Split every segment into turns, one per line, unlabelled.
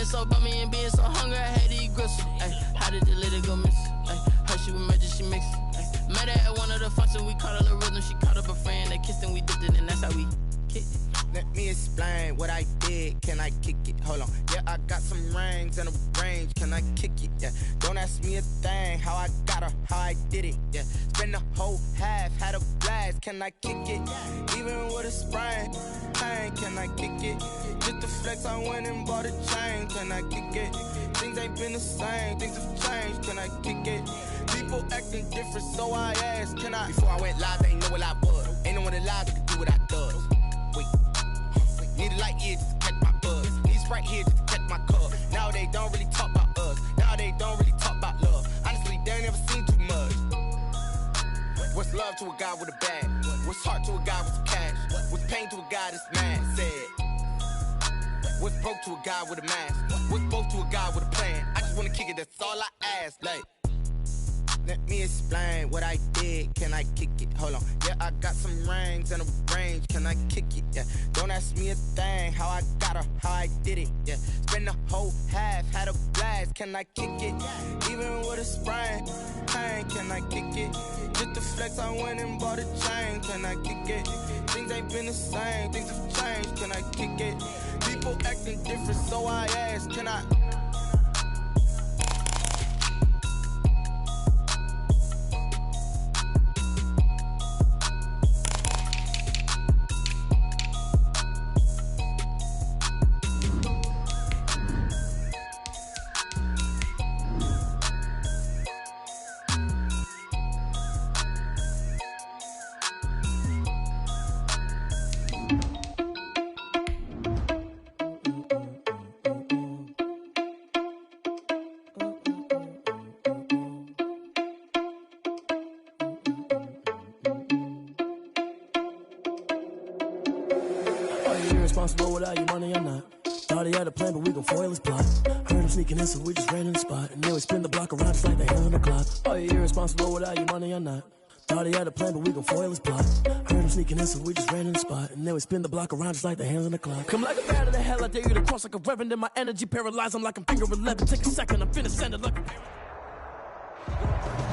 being so bummy and being so hungry, I had to eat gristle. Ay, how did the lady go miss? Ay, her she was magic, she mixed. Ay, met her at one of the functions, we caught her the rhythm. She caught up a friend, they kissed and we dipped it, and that's how we kicked it.
Let me explain what I did. Can I kick it? Hold on. Yeah, I got some rings and a range. Can I kick it? Yeah. Don't ask me a thing. How I got her, how I did it. Yeah. Spend the whole half, had a blast. Can I kick it? Even with a sprain. Pain, can I kick it? Just the flex, I went and bought a chain. Can I kick it? Things ain't been the same. Things have changed. Can I kick it? People acting different, so I asked. Can I? Before I went live, they ain't know what I was. Ain't no one alive that could do what I does. Wait. Need a light here just to catch my buzz. Need Sprite here just to catch my cup. Now they don't really talk about us. Now they don't really talk about love. Honestly, they ain't never seen too much. What's love to a guy with a bag? What's heart to a guy with some cash? What's pain to a guy that's mad? Said. What's broke to a guy with a mask? What's broke to a guy with a plan? I just wanna kick it, that's all I ask. Like, let me explain what I did. Can I kick it? Hold on. Yeah, I got some rings and a range. Can I kick it? Yeah. Don't ask me a thing. How I got her, how I did it. Yeah. Spend the whole half, had a blast. Can I kick it? Even with a sprain. Pain, can I kick it? Just the flex, I went and bought a chain. Can I kick it? Things ain't been the same. Things have changed. Can I kick it? People acting different, so I asked. Can I?
Responsible without your money or not. Thought he had a plan, but we gon' foil his plot. Heard him sneaking in, so we just ran in the spot. And then we spin the block around just like the hand on the clock. Are you irresponsible without your money or not? Thought he had a plan, but we gon' foil his plot. Heard him sneaking in, so we just ran in the spot. And then we spin the block around just like the hands on the clock. Come like a bat of the hell, I dare you to cross like a reverend. In my energy paralyzed, I'm like I'm finger 11. Take a second, I'm finna send it like a...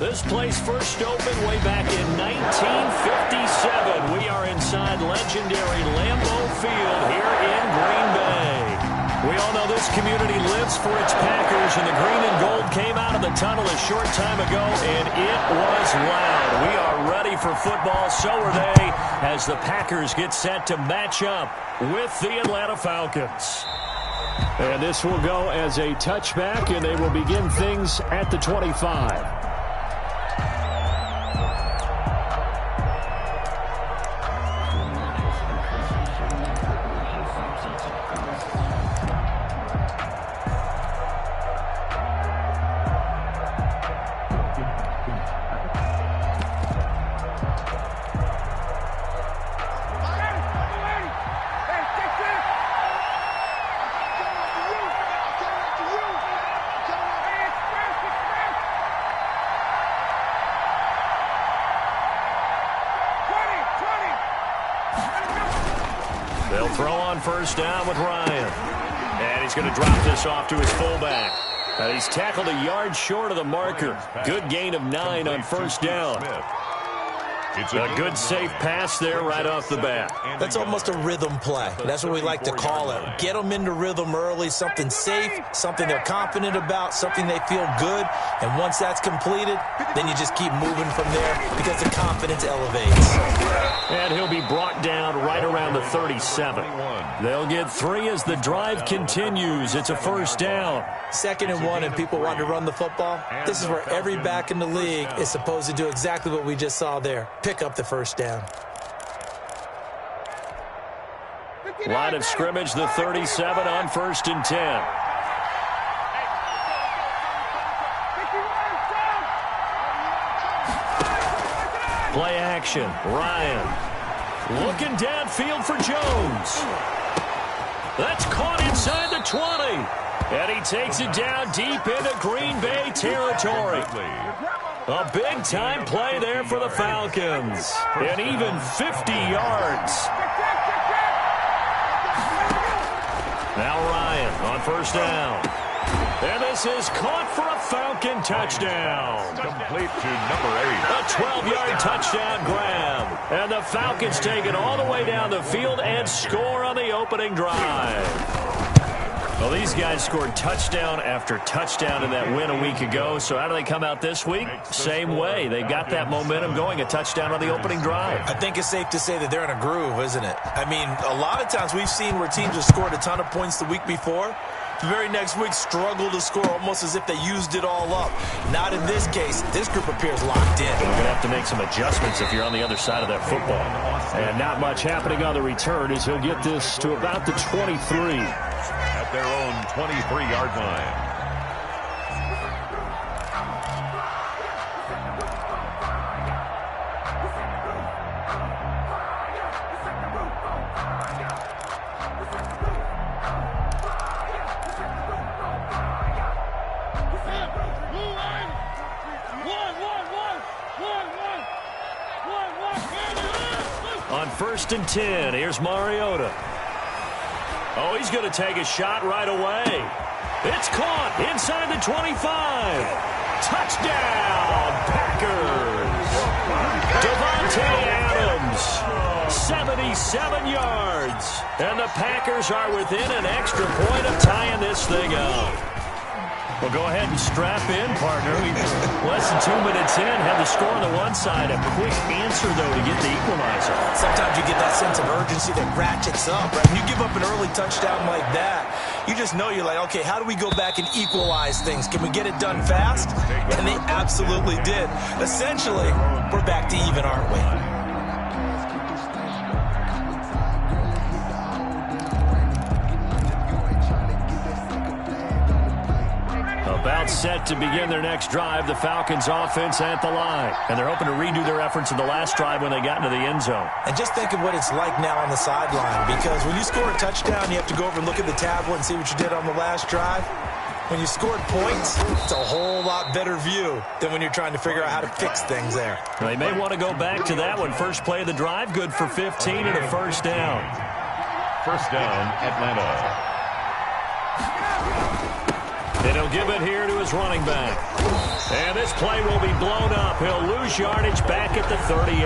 This place first opened way back in 1957. We are inside legendary Lambeau Field here in Green Bay. We all know this community lives for its Packers, and the green and gold came out of the tunnel a short time ago, and it was loud. We are ready for football, so are they, as the Packers get set to match up with the Atlanta Falcons. And this will go as a touchback, and they will begin things at the 25. They'll throw on first down with Ryan. And he's going to drop this off to his fullback. He's tackled a yard short of the marker. Good gain of 9 on first down. A good safe pass there right off the bat.
That's almost a rhythm play. That's what we like to call it. Get them into rhythm early, something safe, something they're confident about, something they feel good. And once that's completed, then you just keep moving from there because the confidence elevates.
And he'll be brought down right around the 37. They'll get 3 as the drive continues. It's a first down.
2nd and 1, and people want to run the football. This is where every back in the league is supposed to do exactly what we just saw there. Pick up the first down.
Line of scrimmage, the 37 on 1st and 10. Play action. Ryan looking downfield for Jones. That's caught inside the 20. And he takes it down deep into Green Bay territory. A big-time play there for the Falcons. And even 50 yards. Now Ryan on first down. And this is caught for a Falcon touchdown.
Complete to number 8.
A 12-yard touchdown grab. And the Falcons take it all the way down the field and score on the opening drive. Well, these guys scored touchdown after touchdown in that win a week ago. So how do they come out this week? Same way. They got that momentum going, a touchdown on the opening drive.
I think it's safe to say that they're in a groove, isn't it? I mean, a lot of times we've seen where teams have scored a ton of points the week before. The very next week struggle to score almost as if they used it all up. Not in this case. This group appears locked in.
You're going to have to make some adjustments if you're on the other side of that football. And not much happening on the return as he'll get this to about the 23.
At their own 23-yard line.
On 1st and 10, here's Mariota. Oh, he's going to take a shot right away. It's caught inside the 25. Touchdown, Packers. Devontae Adams, 77 yards. And the Packers are within an extra point of tying this thing up. Well, go ahead and strap in, partner. Less than 2 minutes in, have the score on the one side. A quick answer, though, to get the equalizer.
Sometimes you get that sense of urgency that ratchets up, right? When you give up an early touchdown like that, you just know you're like, okay, how do we go back and equalize things? Can we get it done fast? And they absolutely did. Essentially, we're back to even, aren't we?
About set to begin their next drive, the Falcons offense at the line. And they're hoping to redo their efforts in the last drive when they got into the end zone.
And just think of what it's like now on the sideline, because when you score a touchdown, you have to go over and look at the tablet and see what you did on the last drive. When you scored points, it's a whole lot better view than when you're trying to figure out how to fix things there.
They may want to go back to that one. First play of the drive, good for 15 and a first down.
First down, Atlanta.
And he'll give it here to his running back. And this play will be blown up. He'll lose yardage back at the 38.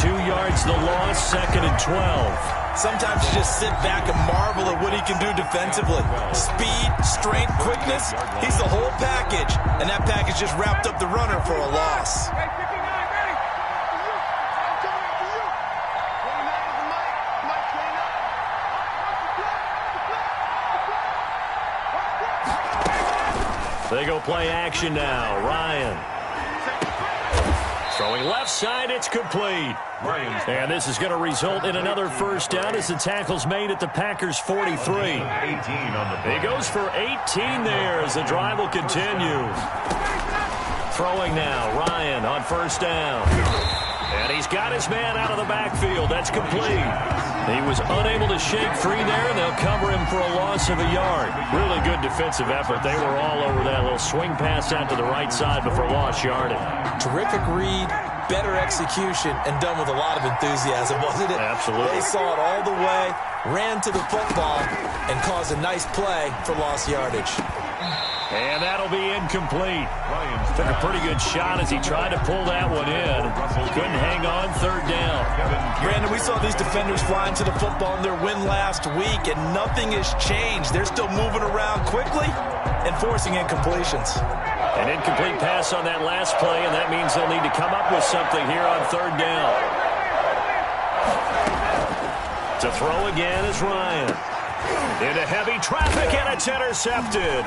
2 yards the loss, 2nd and 12.
Sometimes you just sit back and marvel at what he can do defensively. Speed, strength, quickness, he's the whole package. And that package just wrapped up the runner for a loss.
They go play action now. Ryan. Throwing left side, it's complete. And this is going to result in another first down as the tackle's made at the Packers' 43. He goes for 18 there as the drive will continue. Throwing now, Ryan on first down. And he's got his man out of the backfield. That's complete. He was unable to shake free there, and they'll cover him for a loss of a yard. Really good defensive effort. They were all over that little swing pass out to the right side before lost yardage.
Terrific read, better execution, and done with a lot of enthusiasm, wasn't it?
Absolutely.
They saw it all the way, ran to the football, and caused a nice play for lost yardage.
And that'll be incomplete. Took a pretty good shot as he tried to pull that one in. Couldn't hang on, third down.
Brandon, we saw these defenders flying to the football in their win last week, and nothing has changed. They're still moving around quickly and forcing incompletions.
An incomplete pass on that last play, and that means they'll need to come up with something here on third down. To throw again is Ryan. Into heavy traffic, and it's intercepted.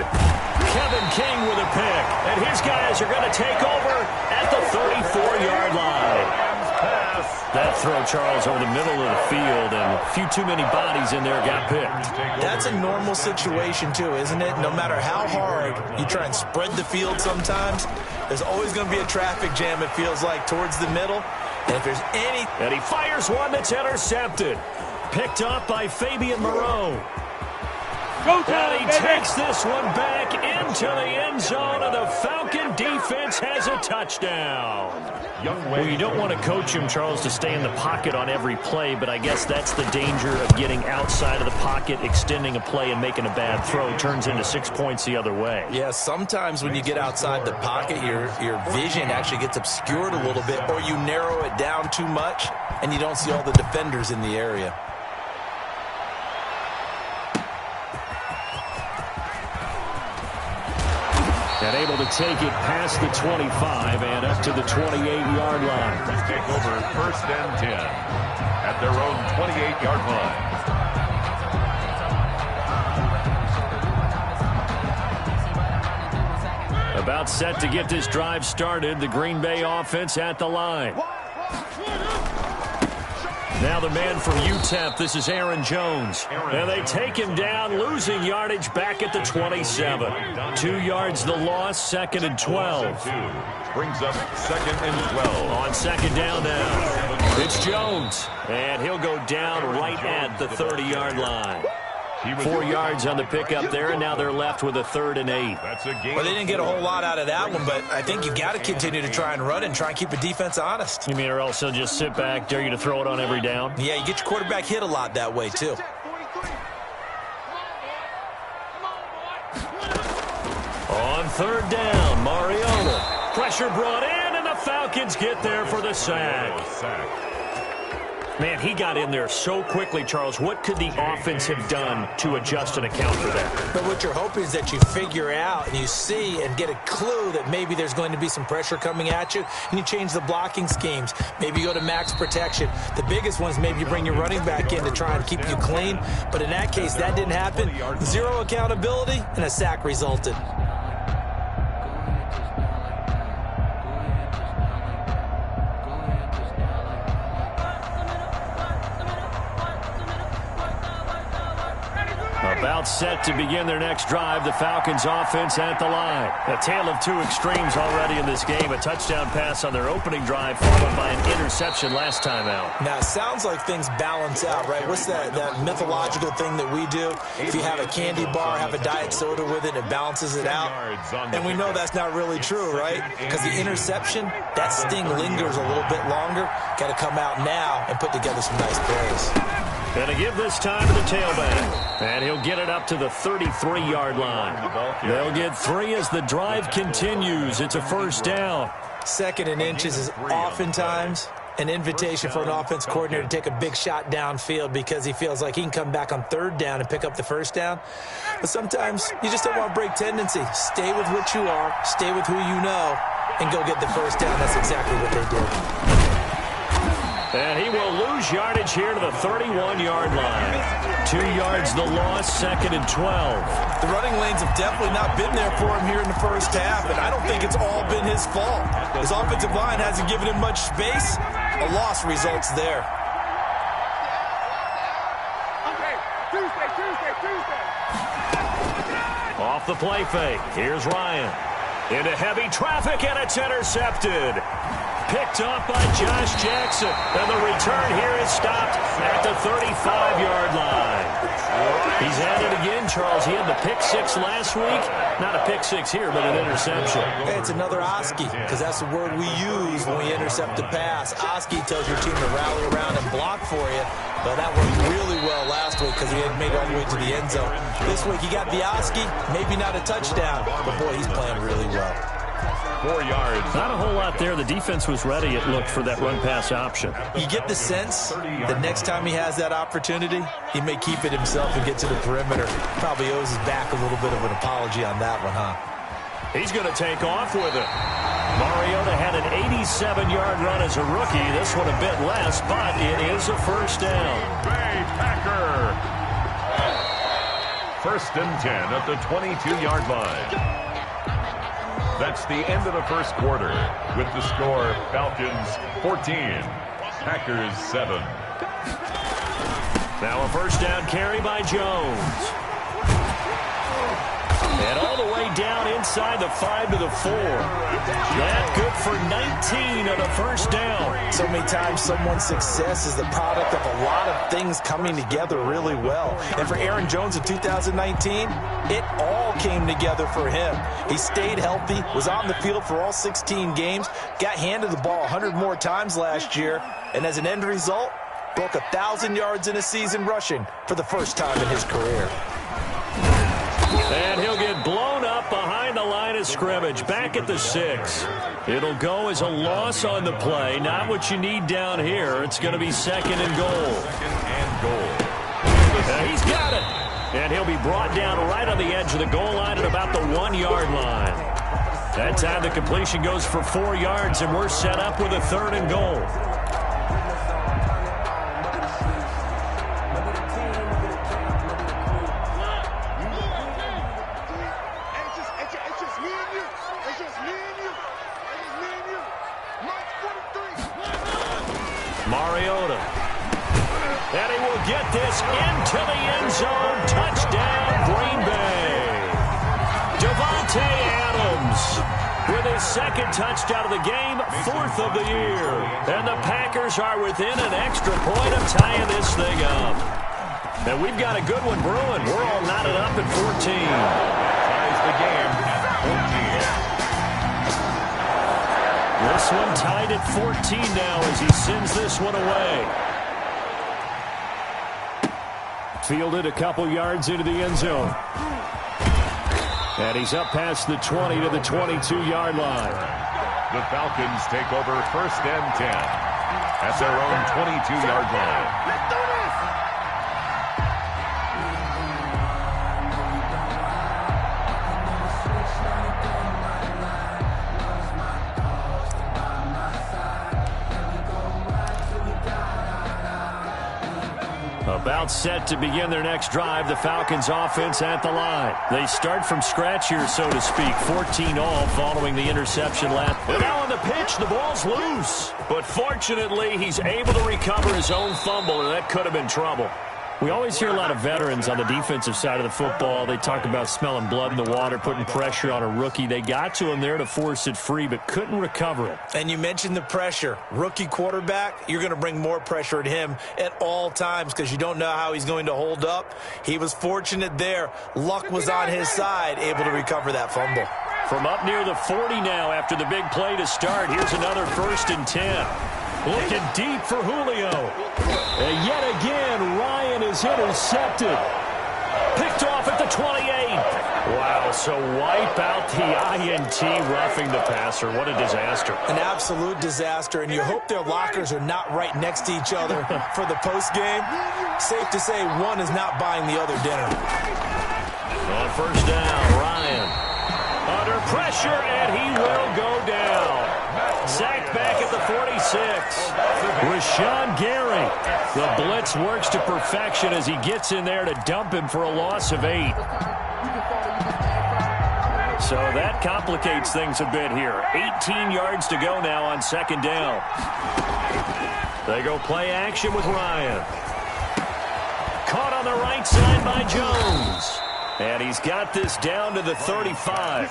Kevin King with a pick. And his guys are going to take over at the 34-yard line. That throw, Charles, over the middle of the field, and a few too many bodies in there got picked.
That's a normal situation, too, isn't it? No matter how hard you try and spread the field sometimes, there's always going to be a traffic jam, it feels like, towards the middle. And if there's any...
And he fires one that's intercepted. Picked up by Fabian Moreau. And he takes this one back into the end zone, and the Falcon defense has a touchdown. Well, you don't want to coach him, Charles, to stay in the pocket on every play, but I guess that's the danger of getting outside of the pocket, extending a play, and making a bad throw. Turns into 6 points the other way.
Yeah, sometimes when you get outside the pocket, your vision actually gets obscured a little bit, or you narrow it down too much, and you don't see all the defenders in the area.
And able to take it past the 25 and up to the 28-yard line.
Take over 1st and 10 at their own 28-yard line.
About set to get this drive started. The Green Bay offense at the line. Now the man from UTEP, this is Aaron Jones. And they take him down, losing yardage back at the 27. 2 yards the loss, 2nd and 12.
Brings up 2nd and 12.
On 2nd down now. It's Jones. And he'll go down right at the 30-yard line. 4 yards on the pickup there, and now they're left with a 3rd and 8.
Well, they didn't get a whole lot out of that one, but I think you got to continue to try and run and try and keep the defense honest.
You mean or else they'll just sit back, dare you to throw it on every down?
Yeah, you get your quarterback hit a lot that way, too.
On 3rd down, Mariota. Pressure brought in, and the Falcons get there for the sack. Man, he got in there so quickly, Charles. What could the offense have done to adjust and account for that?
But what you're hoping is that you figure out and you see and get a clue that maybe there's going to be some pressure coming at you, and you change the blocking schemes. Maybe you go to max protection. The biggest one is maybe you bring your running back in to try and keep you clean. But in that case, that didn't happen. 0 accountability, and a sack resulted.
About set to begin their next drive, the Falcons offense at the line. A tale of two extremes already in this game. A touchdown pass on their opening drive, followed by an interception last time out.
Now, it sounds like things balance out, right? What's that mythological thing that we do? If you have a candy bar, have a diet soda with it, it balances it out. And we know that's not really true, right? Because the interception, that sting lingers a little bit longer. Got to come out now and put together some nice plays.
Going to give this time to the tailback. And he'll get it up to the 33-yard line. They'll get 3 as the drive continues. It's a 1st down.
2nd and inches is oftentimes an invitation for an offense coordinator to take a big shot downfield because he feels like he can come back on 3rd down and pick up the 1st down. But sometimes you just don't want to break tendency. Stay with what you are, stay with who you know, and go get the 1st down. That's exactly what they did.
And he will lose yardage here to the 31-yard line. 2 yards the loss, 2nd and 12.
The running lanes have definitely not been there for him here in the first half, and I don't think it's all been his fault. His offensive line hasn't given him much space. A loss results there.
Off the play fake. Here's Ryan. Into heavy traffic, and it's intercepted. Picked up by Josh Jackson. And the return here is stopped at the 35-yard line. He's at it again, Charles. He had the pick 6 last week. Not a pick 6 here, but an interception.
Hey, it's another Oski, because that's the word we use when we intercept a pass. Oski tells your team to rally around and block for you. But that worked really well last week because he had made it all the way to the end zone. This week he got the Oski, maybe not a touchdown, but boy, he's playing really well.
4 yards.
Not a whole lot there. The defense was ready, it looked, for that run-pass option.
You get the sense that next time he has that opportunity, he may keep it himself and get to the perimeter. Probably owes his back a little bit of an apology on that one, huh?
He's going to take off with it. Mariota had an 87-yard run as a rookie. This one a bit less, but it is a 1st down.
Bay Packer. 1st and 10 at the 22-yard line. That's the end of the first quarter with the score Falcons 14, Packers 7.
Now a 1st down carry by Jones. And all the way down inside the 5 to the 4. That good for 19 on a first down.
So many times someone's success is the product of a lot of things coming together really well. And for Aaron Jones in 2019, it all came together for him. He stayed healthy, was on the field for all 16 games, got handed the ball 100 more times last year, and as an end result, broke 1,000 yards in a season rushing for the first time in his career.
And he'll get blown up behind the line of scrimmage, back at the 6. It'll go as a loss on the play. Not what you need down here. It's going to be second and goal. He's got it. And he'll be brought down right on the edge of the goal line at about the 1-yard line. That time the completion goes for 4 yards, and we're set up with a 3rd and goal. Mariota. And he will get this into the end zone. Touchdown, Green Bay. Devontae Adams with his 2nd touchdown of the game, 4th of the year. And the Packers are within an extra point of tying this thing up. And we've got a good one brewing. We're all knotted up at 14.
Ties the game at 14.
This one tied at 14 now as he sends this one away. Fielded a couple yards into the end zone. And he's up past the 20 to the 22-yard line.
The Falcons take over 1st and 10 at their own 22-yard line.
About set to begin their next drive, the Falcons offense at the line. They start from scratch here, so to speak. 14 all following the interception last. And now on the pitch, the ball's loose. But fortunately, he's able to recover his own fumble, and that could have been trouble. We always hear a lot of veterans on the defensive side of the football. They talk about smelling blood in the water, putting pressure on a rookie. They got to him there to force it free, but couldn't recover it.
And you mentioned the pressure. Rookie quarterback, you're going to bring more pressure at him at all times because you don't know how he's going to hold up. He was fortunate there. Luck was on his side, able to recover that fumble.
From up near the 40 now after the big play to start. Here's another 1st and 10. Looking deep for Julio. And yet again, Ryan is intercepted. Picked off at the 28. Wow, so wipe out the INT roughing the passer. What a disaster.
An absolute disaster, and you hope their lockers are not right next to each other for the postgame. Safe to say one is not buying the other dinner.
On 1st down, Ryan under pressure, and he will go down. Sacked back at the 46. Rashawn Gary. The blitz works to perfection as he gets in there to dump him for a loss of 8. So that complicates things a bit here. 18 yards to go now on 2nd down. They go play action with Ryan. Caught on the right side by Jones. And he's got this down to the 35.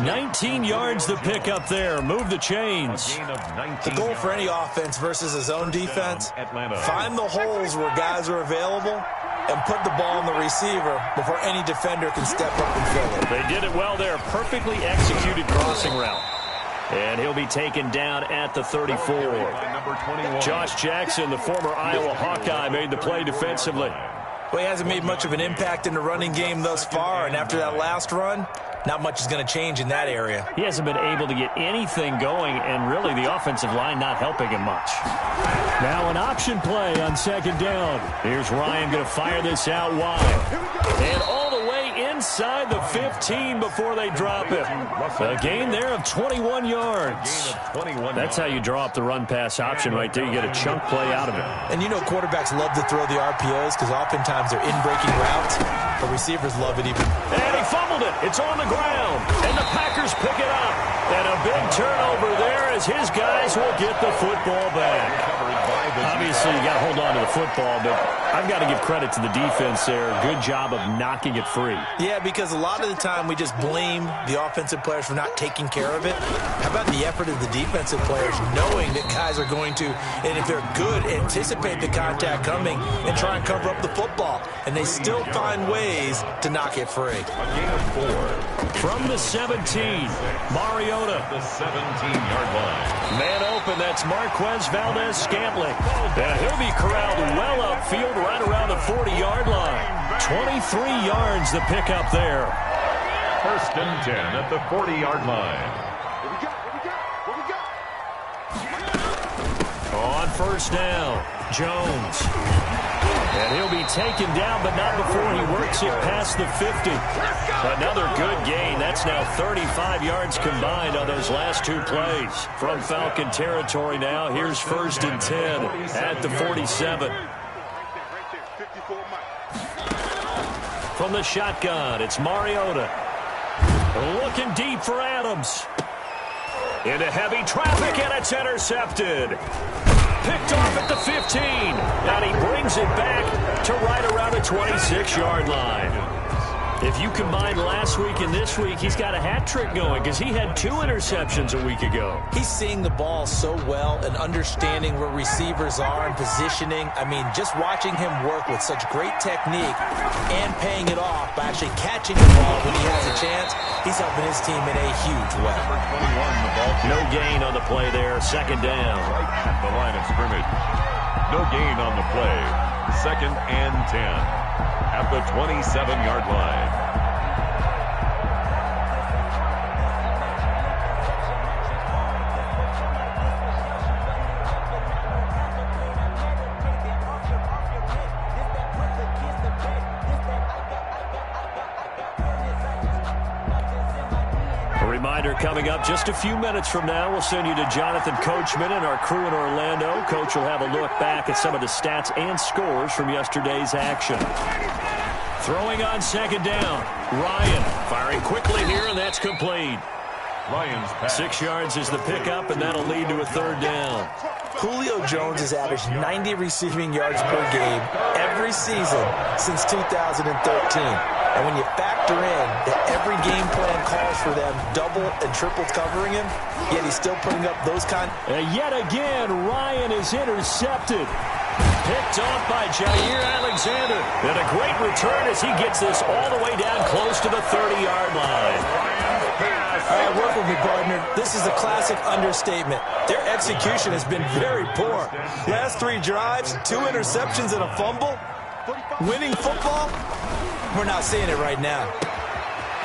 19 yards to pick up there. Move the chains.
The goal for any offense versus his own defense, find the holes where guys are available and put the ball on the receiver before any defender can step up and fill it.
They did it well there. Perfectly executed crossing route. And he'll be taken down at the 34. Josh Jackson, the former Iowa Hawkeye, made the play defensively.
Well, he hasn't made much of an impact in the running game thus far, and after that last run, not much is going to change in that area.
He hasn't been able to get anything going, and really the offensive line not helping him much. Now an option play on 2nd down. Here's Ryan going to fire this out wide. And all the way inside the 15 before they drop it. A gain there of 21 yards. That's how you draw up the run-pass option right there. You get a chunk play out of it.
And you know quarterbacks love to throw the RPOs because oftentimes they're in-breaking routes. The receivers love it even.
And he fumbled it. It's on the ground. And the Packers pick it up. And a big turnover there as his guys will get the football back. Obviously, you got to hold on to the football, but I've got to give credit to the defense there. Good job of knocking it free.
Yeah, Yeah, because a lot of the time we just blame the offensive players for not taking care of it. How about the effort of the defensive players knowing that guys are going to, and if they're good, anticipate the contact coming and try and cover up the football. And they still find ways to knock it free.
A gain of 4.
From the 17, Mariota.
The 17-yard line.
Man open, that's Marquez Valdez-Scantling. And he'll be corralled well upfield right around the 40-yard line. 23 yards the pickup there.
1st and 10 at the 40-yard line.
On 1st down, Jones. And he'll be taken down, but not before he works it past the 50. Another good gain. That's now 35 yards combined on those last 2 plays. From Falcon territory now, here's 1st and 10 at the 47. From the shotgun, it's Mariota. Looking deep for Adams. Into heavy traffic, and it's intercepted. Picked off at the 15, and he brings it back to right around the 26-yard line. If you combine last week and this week, he's got a hat trick going because he had 2 interceptions a week ago.
He's seeing the ball so well and understanding where receivers are and positioning. I mean, just watching him work with such great technique and paying it off by actually catching the ball when he has a chance, he's helping his team in a huge way.
No gain on the play there. 2nd down.
Right at the line of scrimmage. No gain on the play. 2nd and 10 at the 27-yard line.
Reminder coming up just a few minutes from now, we'll send you to Jonathan Coachman and our crew in Orlando. Coach will have a look back at some of the stats and scores from yesterday's action. Throwing on 2nd down, Ryan firing quickly here, and that's complete.
Ryan's pass.
6 yards is the pickup, and that'll lead to a 3rd down.
Julio Jones has averaged 90 receiving yards per game every season since 2013. And when you factor in that every game plan calls for them double and triple covering him, yet he's still putting up those kind.
And yet again, Ryan is intercepted. Picked off by Jair Alexander. And a great return as he gets this all the way down close to the 30-yard line.
All right, work with me, partner. This is a classic understatement. Their execution has been very poor. Last 3 drives, 2 interceptions and a fumble. Winning football? We're not seeing it right now.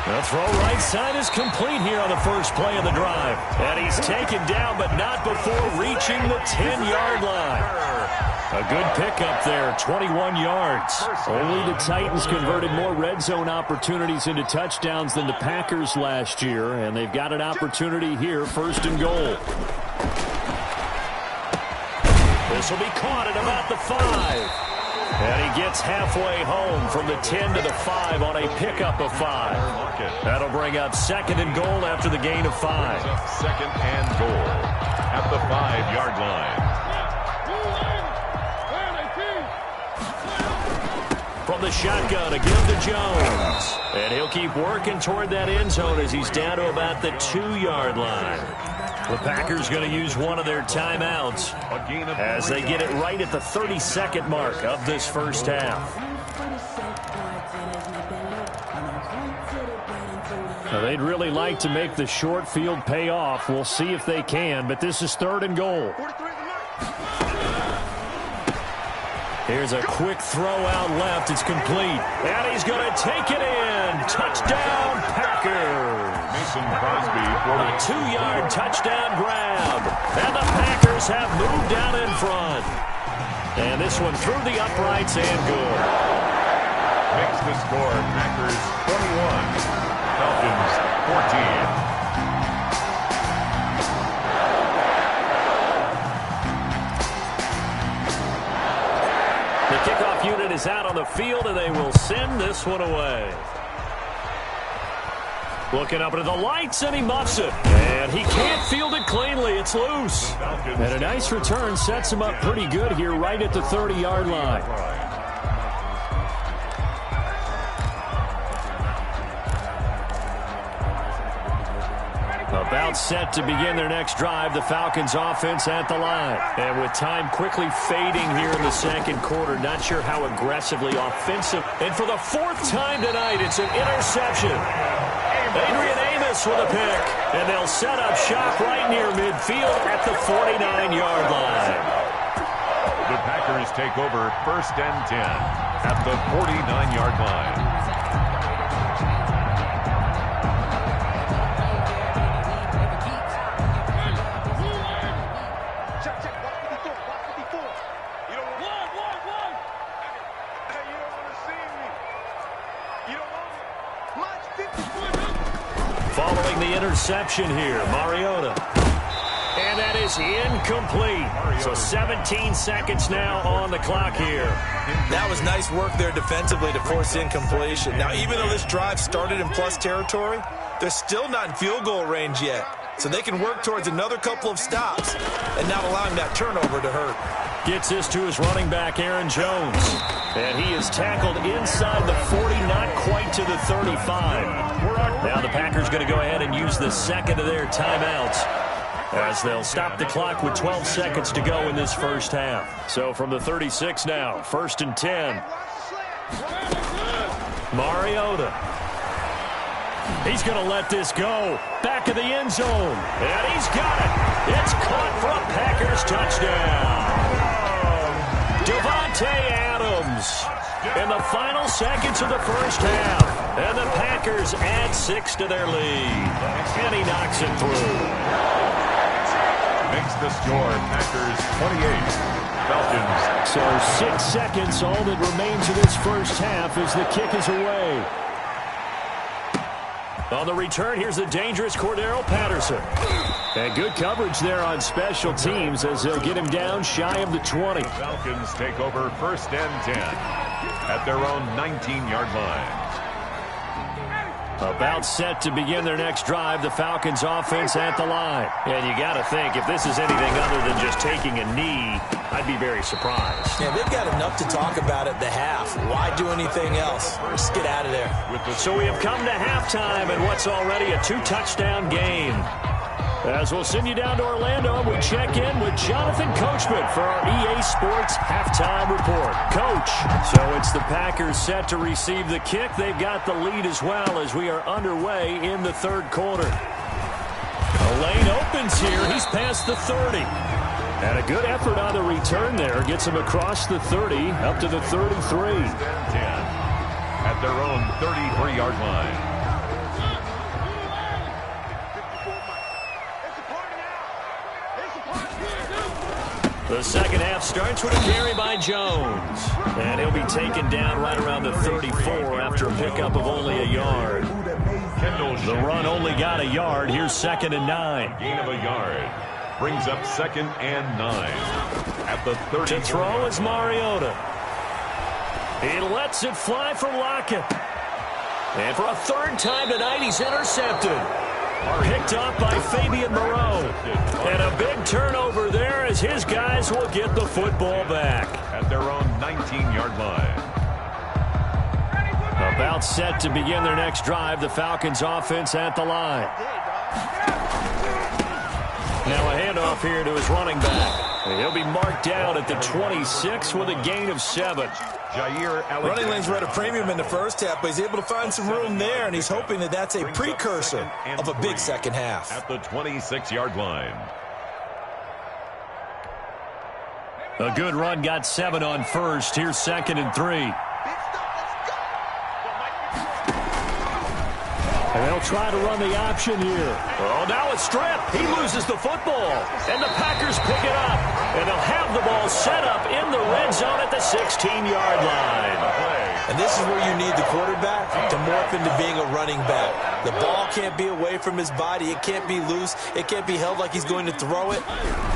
The throw right side is complete here on the first play of the drive. And he's taken down, but not before reaching the 10-yard line. A good pickup there, 21 yards. Only the Titans converted more red zone opportunities into touchdowns than the Packers last year, and they've got an opportunity here, 1st and goal. This will be caught at about the 5. And he gets halfway home from the 10 to the 5 on a pickup of 5. That'll bring up 2nd and goal after the gain of 5.
2nd and goal at the 5-yard line.
From the shotgun, a give to Jones. And he'll keep working toward that end zone as he's down to about the 2-yard line. The Packers going to use one of their timeouts as they get it right at the 32nd mark of this first half. Now, they'd really like to make the short field pay off. We'll see if they can, but this is 3rd and goal. Here's a quick throw out left. It's complete. And he's going to take it in. Touchdown, Packers.
Mason Crosby for
a 2-yard touchdown grab. And the Packers have moved out in front. And this one through the uprights and good.
Makes the score Packers 21, Falcons 14.
The kickoff unit is out on the field, and they will send this one away. Looking up into the lights, and he muffs it. And he can't field it cleanly. It's loose. And a nice return sets him up pretty good here right at the 30-yard line. About set to begin their next drive, the Falcons offense at the line. And with time quickly fading here in the second quarter, not sure how aggressively offensive. And for the fourth time tonight, it's an interception. Adrian Amos with a pick. And they'll set up shop right near midfield at the 49-yard line.
The Packers take over 1st and 10 at the 49-yard line.
Following the interception here, Mariota. And that is incomplete. So 17 seconds now on the clock here.
That was nice work there defensively to force incompletion. Now, even though this drive started in plus territory, they're still not in field goal range yet. So they can work towards another couple of stops and not allowing that turnover to hurt.
Gets this to his running back, Aaron Jones. And he is tackled inside the 40, not quite to the 35. Now the Packers going to go ahead and use the second of their timeouts, as they'll stop the clock with 12 seconds to go in this first half. So from the 36 now, 1st and 10. Mariota. He's going to let this go. Back of the end zone. And he's got it. It's caught for a Packers touchdown. Devontae Adams in the final seconds of the first half. And the Packers add 6 to their lead. And he knocks it through.
Makes the score Packers 28, Falcons.
So 6 seconds, all that remains of this first half as the kick is away. On the return, here's the dangerous Cordero Patterson. And good coverage there on special teams as they'll get him down shy of the 20.
The Falcons take over 1st and 10 at their own 19-yard line.
About set to begin their next drive, the Falcons offense at the line. And you got to think, if this is anything other than just taking a knee, I'd be very surprised.
Yeah, they've got enough to talk about at the half. Why do anything else? Just get out of there.
So we have come to halftime in what's already a 2-touchdown game. As we'll send you down to Orlando, we check in with Jonathan Coachman for our EA Sports Halftime Report. Coach, so it's the Packers set to receive the kick. They've got the lead as well as we are underway in the third quarter. A lane opens here. He's past the 30. And a good effort on the return there. Gets him across the 30 up to the 33.
10 at their own 33-yard line.
The second half starts with a carry by Jones. And he'll be taken down right around the 34 after a pickup of only a yard. The run only got a yard. Here's 2nd and 9.
Gain of a yard. Brings up 2nd and 9 at the 30.
To throw is Mariota. He lets it fly from Lockett. And for a third time tonight, he's intercepted. Picked up by Fabian Moreau. And a big turnover there as his guys will get the football back.
At their own 19-yard line.
About set to begin their next drive, the Falcons offense at the line. Now a handoff here to his running back. He'll be marked down at the 26 with a gain of 7.
Running lanes were at a premium in the first half, but he's able to find some room there, and he's hoping that that's a precursor of a big second half.
At the 26-yard line.
A good run, got 7 on first. Here's 2nd and 3. And they'll try to run the option here. Oh, now a strip. He loses the football. And the Packers pick it up. And they'll have the ball set up in the red zone at the 16-yard line.
And this is where you need the quarterback to morph into being a running back. The ball can't be away from his body. It can't be loose. It can't be held like he's going to throw it.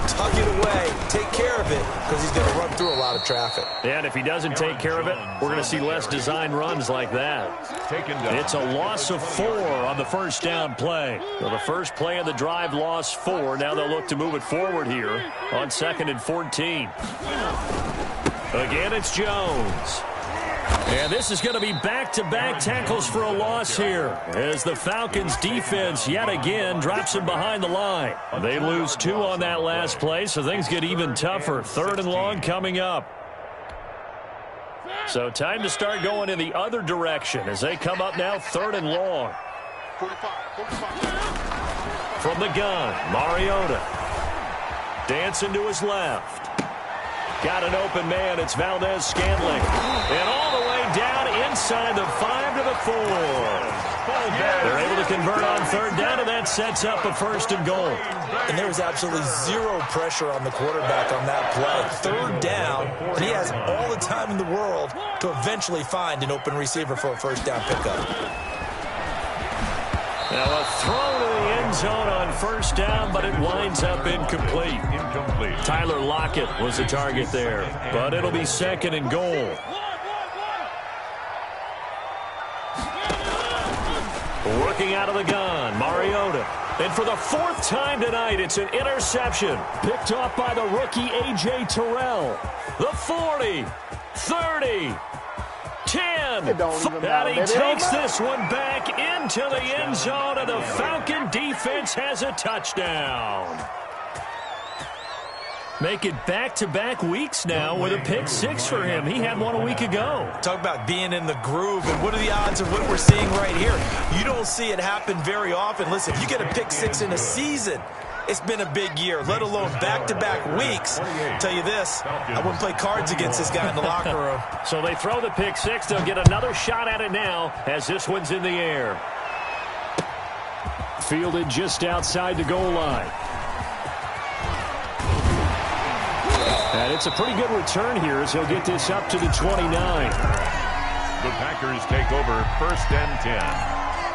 Tuck it away. Take care of it because he's going to run through a lot of traffic.
And if he doesn't take care of it, we're going to see less design runs like that. It's a loss of 4 on the first down play. So the first play of the drive lost 4. Now they'll look to move it forward here on 2nd and 14. Again, it's Jones. And this is going to be back-to-back tackles for a loss here as the Falcons defense yet again drops him behind the line. They lose 2 on that last play, so things get even tougher. 3rd and long coming up. So time to start going in the other direction as they come up now 3rd and long. From the gun, Mariota. Dancing to his left. Got an open man. It's Valdez-Scantling. And all the way down inside the 5 to the 4. They're able to convert on 3rd down, and that sets up a 1st and goal.
And there was absolutely zero pressure on the quarterback on that play. 3rd down, and he has all the time in the world to eventually find an open receiver for a 1st down pickup.
Now a throw to the end zone on 1st down, but it winds up incomplete. Tyler Lockett was the target there, but it'll be 2nd and goal. Working out of the gun, Mariota. And for the 4th time tonight, it's an interception. Picked off by the rookie A.J. Terrell. The 40, 30, 10. And he takes this one back into the end zone, and the Falcon defense has a touchdown. Make it back-to-back weeks now with a pick-6 for him. He had one a week ago.
Talk about being in the groove, and what are the odds of what we're seeing right here? You don't see it happen very often. Listen, if you get a pick-6 in a season, it's been a big year, let alone back-to-back weeks. I'll tell you this, I wouldn't play cards against this guy in the locker room.
So they throw the pick-6. They'll get another shot at it now as this one's in the air. Fielded just outside the goal line. And it's a pretty good return here as he'll get this up to the 29.
The Packers take over 1st and 10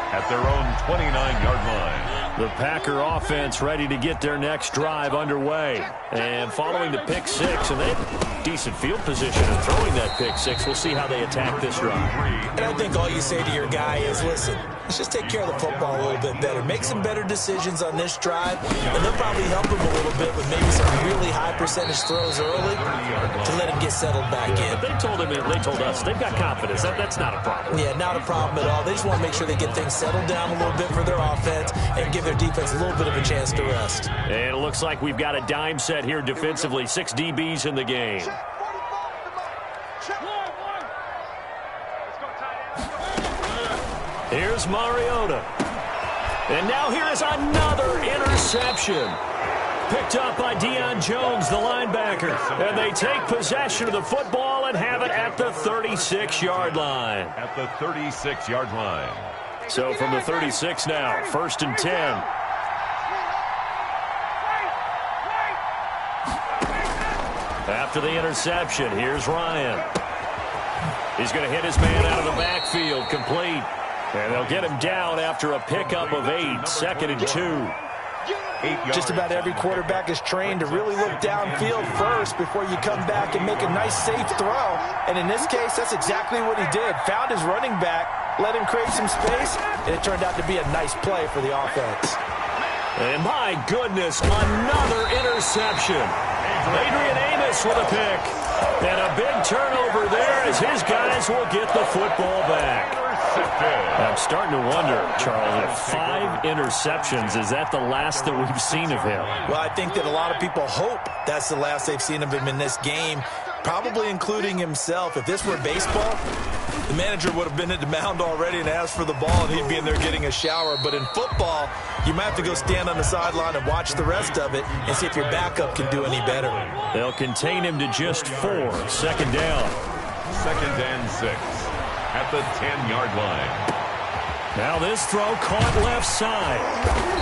at their own 29-yard line.
The Packer offense ready to get their next drive underway. And following the pick-6, and they have decent field position in throwing that pick-6. We'll see how they attack this drive.
And I think all you say to your guy is, listen, let's just take care of the football a little bit better. Make some better decisions on this drive, and they'll probably help him a little bit with maybe some really high-percentage throws early to let him get settled back in.
But they told us, they've got confidence. That's not a problem.
Yeah, not a problem at all. They just want to make sure they get things settled down a little bit for their offense and give their defense a little bit of a chance to rest.
And it looks like we've got a dime set here defensively. 6 DBs in the game. Here's Mariota. And now here is another interception. Picked up by Deion Jones, the linebacker. And they take possession of the football and have it at the 36-yard line.
At the 36-yard line.
So from the 36 now, 1st and 10. After the interception, here's Ryan. He's going to hit his man out of the backfield, complete. And they'll get him down after a pickup of 8, 2nd and 2.
Just about every quarterback is trained to really look downfield first before you come back and make a nice, safe throw. And in this case, that's exactly what he did. Found his running back, let him create some space, and it turned out to be a nice play for the offense.
And my goodness, another interception. Adrian Amos with a pick. And a big turnover there as his guys will get the football back. I'm starting to wonder, Charles, if 5 interceptions, is that the last that we've seen of him?
Well, I think that a lot of people hope that's the last they've seen of him in this game, probably including himself. If this were baseball, the manager would have been at the mound already and asked for the ball, and he'd be in there getting a shower. But in football, you might have to go stand on the sideline and watch the rest of it and see if your backup can do any better.
They'll contain him to just 4, 2nd down.
2nd and 6 at the 10-yard line.
Now this throw caught left side.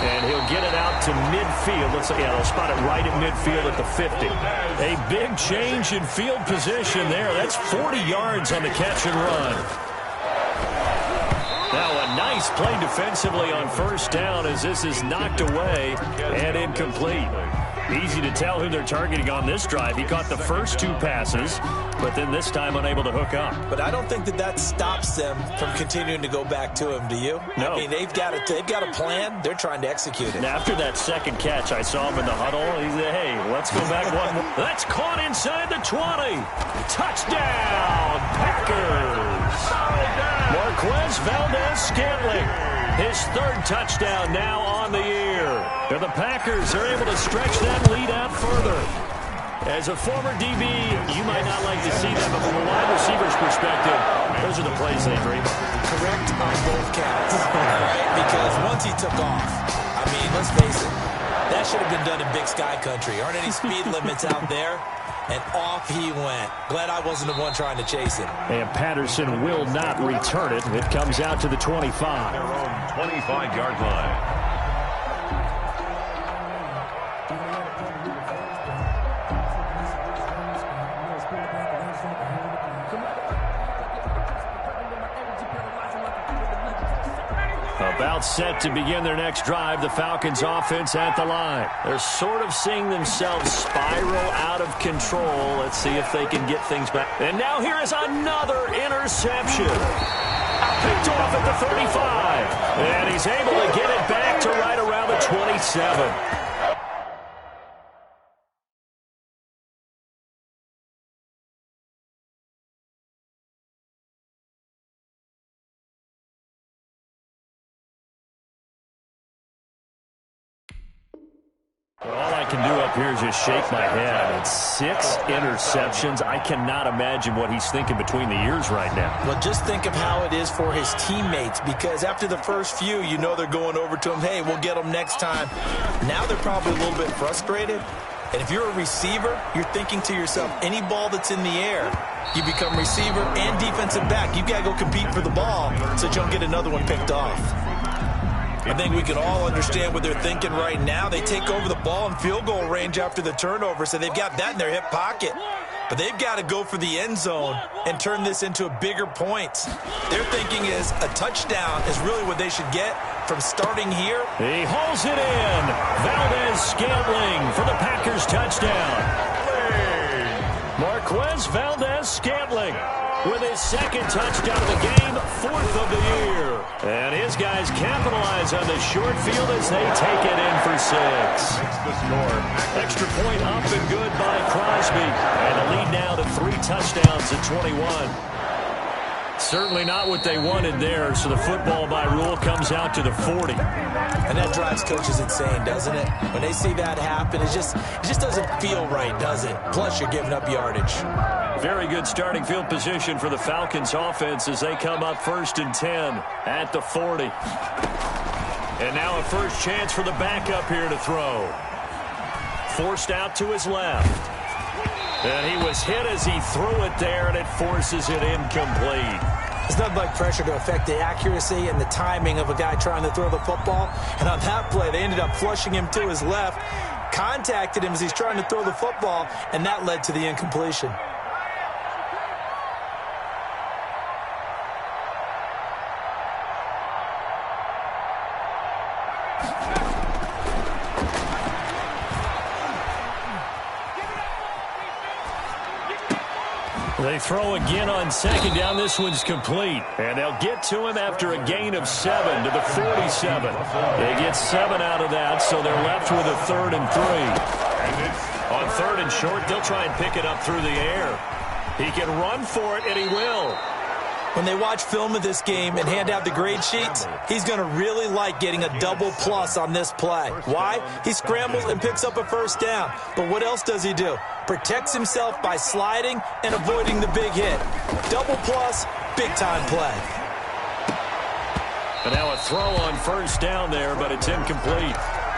And he'll get it out to midfield. They'll spot it right at midfield at the 50. A big change in field position there. That's 40 yards on the catch and run. Now a nice play defensively on 1st down as this is knocked away and incomplete. Easy to tell who they're targeting on this drive. He caught the first 2 passes, but then this time unable to hook up.
But I don't think that stops them from continuing to go back to him, do you?
No.
I mean, they've got a plan. They're trying to execute it.
And after that 2nd catch, I saw him in the huddle. He said, hey, let's go back one more. That's caught inside the 20. Touchdown, Packers. Marquez Valdez-Scantling. His third touchdown now on the year. And the Packers are able to stretch that lead out further. As a former DB, you might not like to see that, but from a wide receiver's perspective, those are the plays they dream of.
Correct on both counts, right? Because once he took off, I mean, let's face it, that should have been done in Big Sky Country. Aren't any speed limits out there? And off he went. Glad I wasn't the one trying to chase him.
And Patterson will not return it. It comes out to the 25.
Their own 25-yard line.
About set to begin their next drive, the Falcons offense at the line. They're sort of seeing themselves spiral out of control. Let's see if they can get things back. And now here is another interception. Picked off at the 35. And he's able to get it back to right around the 27. All I can do up here is just shake my head. It's 6 interceptions. I cannot imagine what he's thinking between the ears right now.
Well, just think of how it is for his teammates, because after the first few, you know they're going over to him, hey, we'll get them next time. Now they're probably a little bit frustrated. And if you're a receiver, you're thinking to yourself, any ball that's in the air, you become receiver and defensive back. You've got to go compete for the ball so that you don't get another one picked off. I think we can all understand what they're thinking right now. They take over the ball in field goal range after the turnover, so they've got that in their hip pocket. But they've got to go for the end zone and turn this into a bigger point. Their thinking is a touchdown is really what they should get from starting here.
He hauls it in. Valdez-Scantling for the Packers touchdown. Marquez Valdez-Scantling with his second touchdown of the game, 4th of the year. And his guys capitalize on the short field as they take it in for 6.
Makes the score.
Extra point up and good by Crosby. And the lead now to 3 touchdowns at 21. Certainly not what they wanted there, so the football by rule comes out to the 40.
And that drives coaches insane, doesn't it? When they see that happen, it just doesn't feel right, does it? Plus, you're giving up yardage.
Very good starting field position for the Falcons offense as they come up 1st and 10 at the 40. And now a first chance for the backup here to throw. Forced out to his left. And he was hit as he threw it there, and it forces it incomplete.
There's nothing like pressure to affect the accuracy and the timing of a guy trying to throw the football. And on that play, they ended up flushing him to his left, contacted him as he's trying to throw the football, and that led to the incompletion.
They throw again on 2nd down. This one's complete. And they'll get to him after a gain of 7 to the 47. They get 7 out of that, so they're left with a 3rd and 3. On 3rd and short, they'll try and pick it up through the air. He can run for it, and he will.
When they watch film of this game and hand out the grade sheets, he's going to really like getting a double plus on this play. Why? He scrambles and picks up a 1st down. But what else does he do? Protects himself by sliding and avoiding the big hit. Double plus, big-time play.
And now a throw on 1st down there, but it's incomplete.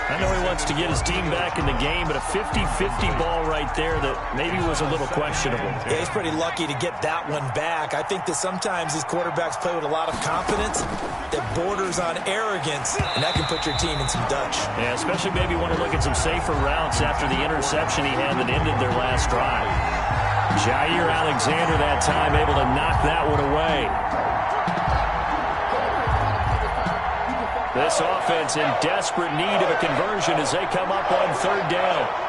I know he wants to get his team back in the game, but a 50-50 ball right there that maybe was a little questionable.
Yeah, he's pretty lucky to get that one back. I think that sometimes these quarterbacks play with a lot of confidence that borders on arrogance, and that can put your team in some Dutch.
Yeah, especially maybe want to look at some safer routes after the interception he had that ended their last drive. Jair Alexander that time able to knock that one away. This offense in desperate need of a conversion as they come up on 3rd down.